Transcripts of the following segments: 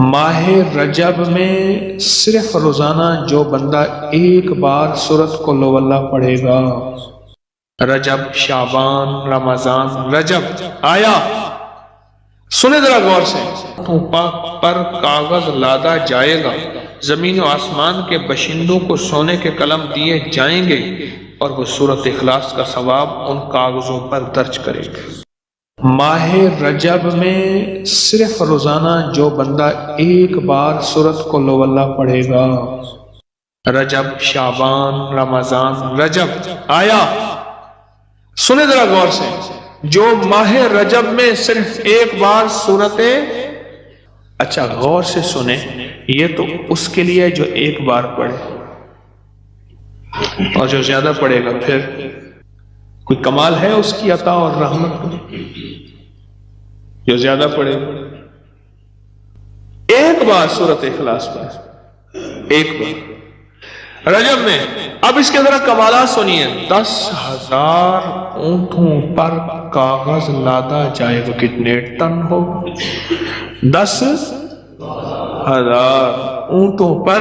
ماہ رجب میں صرف روزانہ جو بندہ ایک بار سورت قل ہو اللہ پڑھے گا، رجب، شعبان، رمضان، رجب آیا، سنے ذرا غور سے، پاک پر کاغذ لادا جائے گا، زمین و آسمان کے باشندوں کو سونے کے قلم دیے جائیں گے اور وہ سورت اخلاص کا ثواب ان کاغذوں پر درج کرے گا۔ ماہ رجب میں صرف روزانہ جو بندہ ایک بار سورت قل ہو اللہ پڑھے گا، رجب، شعبان، رمضان، رجب آیا، سنے ذرا غور سے، جو ماہ رجب میں صرف ایک بار اچھا غور سے سنے، یہ تو اس کے لیے جو ایک بار پڑھے، اور جو زیادہ پڑھے گا پھر کوئی کمال ہے اس کی عطا اور رحمت میں؟ جو زیادہ پڑھے گا ایک بار سورت اخلاص پڑھے، ایک بار رجب میں۔ اب اس کے ذرا کمالات سنیے، 10,000 اونٹوں پر کاغذ لادا جائے گا، کتنے ٹن ہو؟ 10,000 اونٹوں پر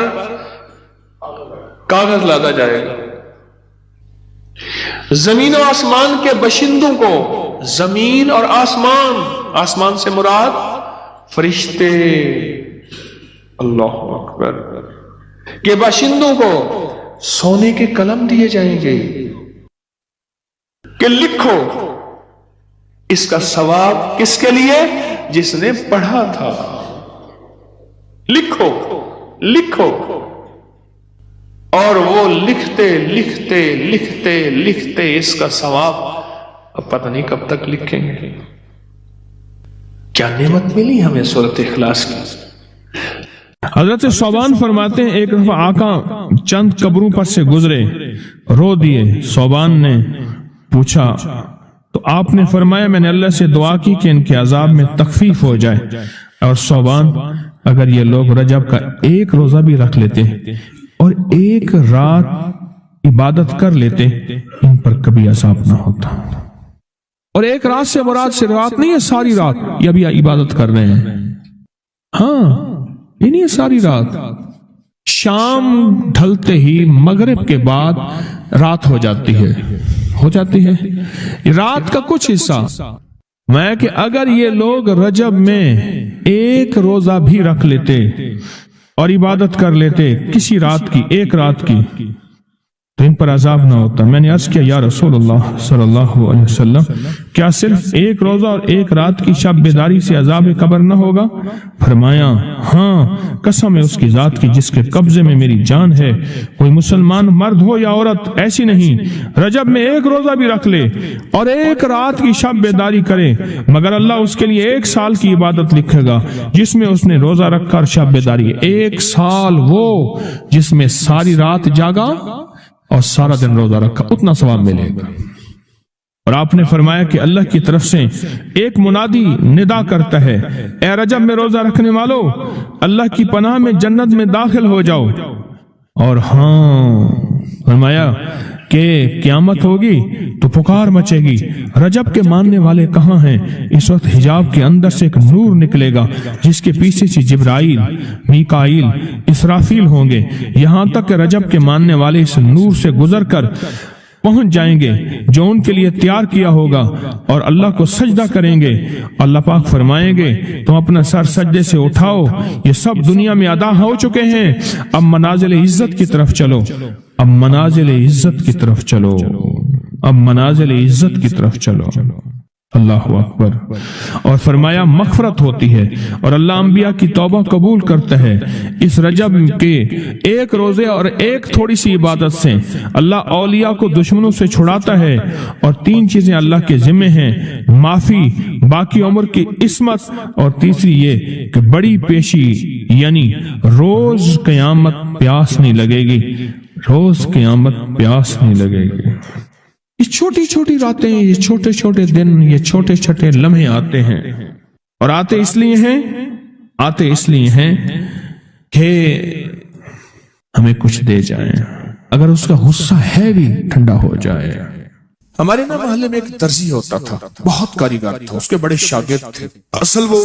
کاغذ لادا جائے گا۔ زمین و آسمان کے باشندوں کو، زمین اور آسمان، آسمان سے مراد فرشتے، اللہ اکبر، کے باشندوں کو سونے کے قلم دیے جائیں گے کہ لکھو، اس کا ثواب کس کے لیے؟ جس نے پڑھا تھا، لکھو لکھو، اور وہ لکھتے لکھتے لکھتے لکھتے اس کا ثواب اب پتہ نہیں کب تک لکھیں گے۔ کیا نعمت ملی ہمیں سورت اخلاص کی۔ حضرت صوبان فرماتے ہیں ایک دفعہ آقا چند قبروں پر سے گزرے، رو دیے۔ صوبان نے پوچھا تو آپ نے فرمایا میں نے اللہ سے دعا کی کہ ان کے عذاب میں تخفیف ہو جائے، اور صوبان اگر یہ لوگ رجب کا ایک روزہ بھی رکھ لیتے اور ایک رات عبادت کر لیتے، ان پر کبھی عذاب نہ ہوتا۔ اور ایک رات سے مراد صرف رات نہیں ہے، ساری رات یہ بھی عبادت کر رہے ہیں، ہاں یہ نہیں ہے ساری رات، شام ڈھلتے ہی مغرب کے بعد رات ہو جاتی ہے رات کا کچھ حصہ۔ میں کہ اگر یہ لوگ رجب میں ایک روزہ بھی رکھ لیتے اور عبادت کر لیتے کسی رات کی، ایک رات کی، تو ان پر عذاب نہ ہوتا۔ میں نے عرض کیا یا رسول اللہ صلی اللہ علیہ وسلم، کیا صرف ایک روزہ اور ایک رات کی شب بیداری سے عذاب قبر نہ ہوگا؟ فرمایا ہاں، قسم ہے اس کی ذات کی جس کے قبضے میں میری جان ہے، کوئی مسلمان مرد ہو یا عورت ایسی نہیں رجب میں ایک روزہ بھی رکھ لے اور ایک رات کی شب بیداری کرے، مگر اللہ اس کے لیے 1 سال کی عبادت لکھے گا جس میں اس نے روزہ رکھا اور شب بیداری۔ 1 سال وہ جس میں ساری رات جاگا اور سارا دن روزہ رکھا، اتنا ثواب ملے گا۔ اور آپ نے فرمایا کہ اللہ کی طرف سے ایک منادی ندا کرتا ہے، اے رجب میں روزہ رکھنے والو، اللہ کی پناہ میں جنت میں داخل ہو جاؤ۔ اور ہاں فرمایا کہ قیامت ہوگی تو پکار مچے گی، رجب کے ماننے والے کہاں ہیں؟ اس وقت حجاب کے اندر سے ایک نور نکلے گا جس کے پیچھے سے جبرائیل، میکائیل، اسرافیل ہوں گے، یہاں تک کہ رجب کے ماننے والے اس نور سے گزر کر پہنچ جائیں گے جو ان کے لیے تیار کیا ہوگا، اور اللہ کو سجدہ کریں گے۔ اللہ پاک فرمائیں گے تم اپنا سر سجدے سے اٹھاؤ، یہ سب دنیا میں ادا ہو چکے ہیں، اب منازل عزت کی طرف چلو، اب منازل عزت کی طرف چلو، اب منازل عزت کی طرف چلو۔ اللہ اکبر۔ اور فرمایا مغفرت ہوتی ہے اور اللہ انبیاء کی توبہ قبول کرتا ہے۔ اس رجب کے ایک روزے اور ایک تھوڑی سی عبادت سے اللہ اولیاء کو دشمنوں سے چھڑاتا ہے، اور 3 چیزیں اللہ کے ذمہ ہیں، معافی، باقی عمر کی عصمت، اور تیسری یہ کہ بڑی پیشی، یعنی روز قیامت پیاس نہیں لگے گی، روز قیامت پیاس نہیں لگے گی۔ یہ چھوٹی چھوٹی راتیں، یہ چھوٹے چھوٹے دن، یہ چھوٹے چھوٹے لمحے آتے ہیں، اور آتے اس لیے ہیں کہ ہمیں کچھ دے جائیں، اگر اس کا غصہ ہے بھی ٹھنڈا ہو جائے۔ ہمارے نا محلے میں ایک درزی ہوتا تھا، بہت کاریگر تھا، اس کے بڑے شاگرد تھے، اصل وہ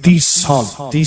30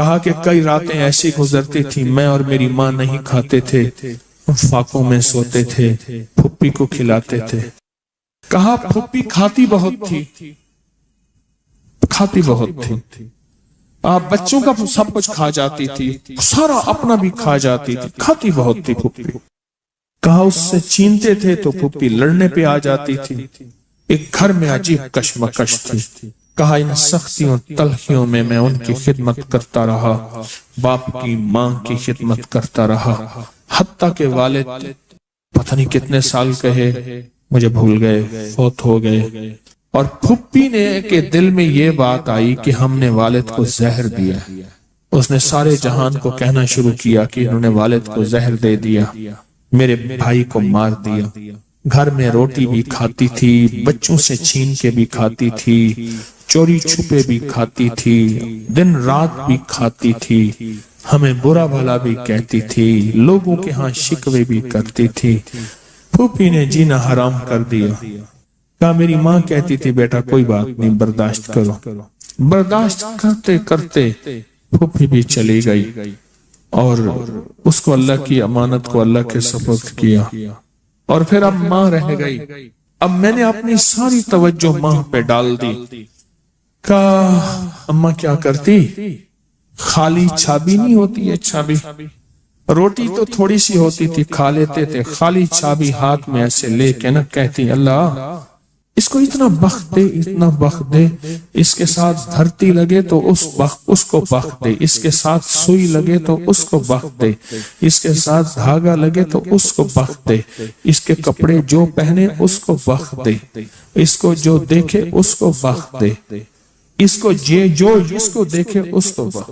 کہا کہ کئی راتیں ایسی گزرتی تھی میں اور میری ماں نہیں کھاتے تھے، فاقوں میں سوتے تھے، پھپھی کو کھلاتے تھے۔ کہا پھپھی کھاتی بہت تھی، کھاتی بہت تھی، آپ بچوں کا سب کچھ کھا جاتی تھی، سارا اپنا بھی کھا جاتی تھی، کھاتی بہت تھی پھپھی۔ کہا اس سے چھینتے تھے تو پھپھی لڑنے پہ آ جاتی تھی۔ ایک گھر میں عجیب کشمکش تھی۔ کہا ان سختیوں تلخیوں میں میں ان کی خدمت کرتا رہا، باپ کی ماں کی خدمت کرتا رہا، حتیٰ کہ والد پتہ نہیں کتنے سال کہے مجھے بھول گئے، فوت ہو گئے۔ اور پھپھی نے کے دل میں یہ بات آئی کہ ہم نے والد کو زہر دیا۔ اس نے سارے جہان کو کہنا شروع کیا کہ انہوں نے والد کو زہر دے دیا، میرے بھائی کو مار دیا۔ گھر میں روٹی بھی کھاتی تھی، بچوں سے چھین کے بھی کھاتی تھی، چوری چھپے بھی کھاتی تھی، دن رات بھی کھاتی تھی، ہمیں برا بھلا بھی کہتی تھی، لوگوں کے ہاں شکوے بھی کرتی تھی۔ پھوپھی نے جینا حرام کر دیا۔ کہا میری ماں کہتی تھی بیٹا کوئی بات نہیں، برداشت کرو۔ برداشت کرتے کرتے پھوپھی بھی چلی گئی اور اس کو اللہ کی امانت کو اللہ کے سپرد کیا، اور پھر اب ماں رہ گئی۔ اب میں نے اپنی ساری توجہ ماں پہ ڈال دی۔ کہا اماں کیا کرتی؟ خالی چھابی نہیں ہوتی ہے، چھابی روٹی تو تھوڑی سی ہوتی تھی، کھا لیتے تھے، خالی چھابی ہاتھ میں ایسے لے کے نہ کہتی اللہ اس کو اتنا بخت دے، اتنا بخت دے، اس کے ساتھ دھرتی لگے تو اس کو بخت دے، اس کے ساتھ سوئی لگے تو اس کو بخت دے، اس کے ساتھ دھاگا لگے تو اس کو بخت دے، اس کے کپڑے جو پہنے اس کو بخت دے، اس کو جو دیکھے اس کو بخت دے، اس کو جو اس کو دیکھے اس کو بخت۔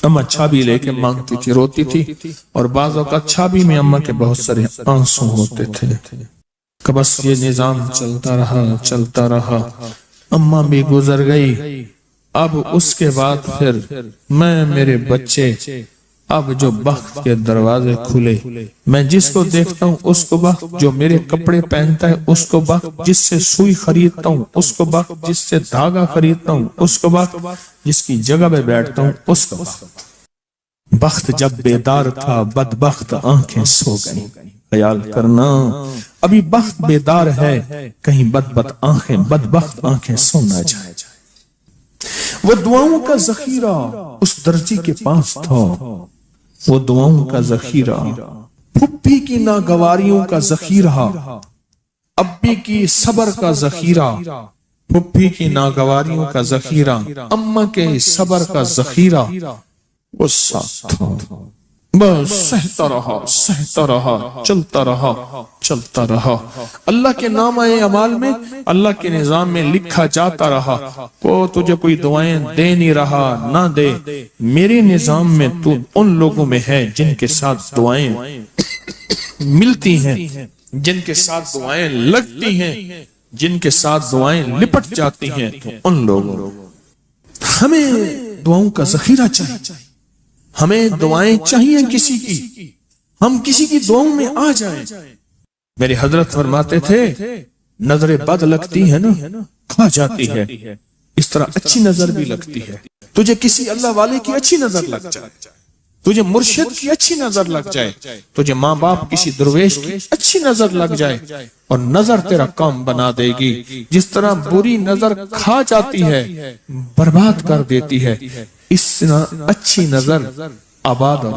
اماں چھابی لے کے مانگتی تھی، روتی تھی، اور بعض اوقات چھابی میں اماں کے بہت سارے آنسو ہوتے تھے۔ کہ بس یہ نظام چلتا رہا، اماں بھی گزر گئی۔ اب اس کے بعد پھر میں میرے بچے، اب جو بخت کے دروازے کھلے، میں جس کو دیکھتا ہوں اس کو بخت، جو میرے کپڑے پہنتا ہے اس کو بخت، جس سے سوئی خریدتا ہوں اس کو بخت، جس سے دھاگا خریدتا ہوں اس کو بخت، جس کی جگہ پہ بیٹھتا ہوں اس کو بخت۔ بخت جب بیدار تھا بدبخت آنکھیں سو گئی۔ خیال کرنا ابھی بخت بیدار ہے، کہیں بدبخت آنکھیں سو نہ جائے۔ وہ دعاؤں کا ذخیرہ اس درجی کے پاس تھا، وہ دعاؤں کا ذخیرہ، پھپھی کی ناگواریوں کا ذخیرہ، ابی کی صبر کا ذخیرہ، پھپھی کی ناگواریوں کا ذخیرہ، اماں کے صبر کا ذخیرہ وہ ساتھ تھا۔ بس سہتا رہا، چلتا رہا، اللہ کے نامہ اعمال میں، اللہ کے نظام میں لکھا جاتا رہا۔ وہ تجھے کوئی دعائیں دے نہیں رہا، نہ دے، میرے نظام میں تو ان لوگوں میں ہے جن کے ساتھ دعائیں ملتی ہیں، جن کے ساتھ دعائیں لگتی ہیں، جن کے ساتھ دعائیں لپٹ جاتی ہیں، تو ان لوگوں۔ ہمیں دعاؤں کا ذخیرہ چاہیے، ہمیں دعائیں چاہیے کسی کی، ہم کسی کی دعاؤں میں آ جائیں۔ میرے حضرت فرماتے تھے نظر بد لگتی ہے نا کھا جاتی ہے، اس طرح اچھی نظر بھی لگتی ہے۔ تجھے کسی اللہ والے کی اچھی نظر لگ جائے، تجھے مرشد کی اچھی نظر لگ جائے، تجھے ماں باپ کسی درویش کی اچھی نظر لگ جائے، اور نظر تیرا کام بنا دے گی۔ جس طرح بری نظر کھا جاتی ہے، برباد کر دیتی ہے، اس طرح اچھی نظر آباد اور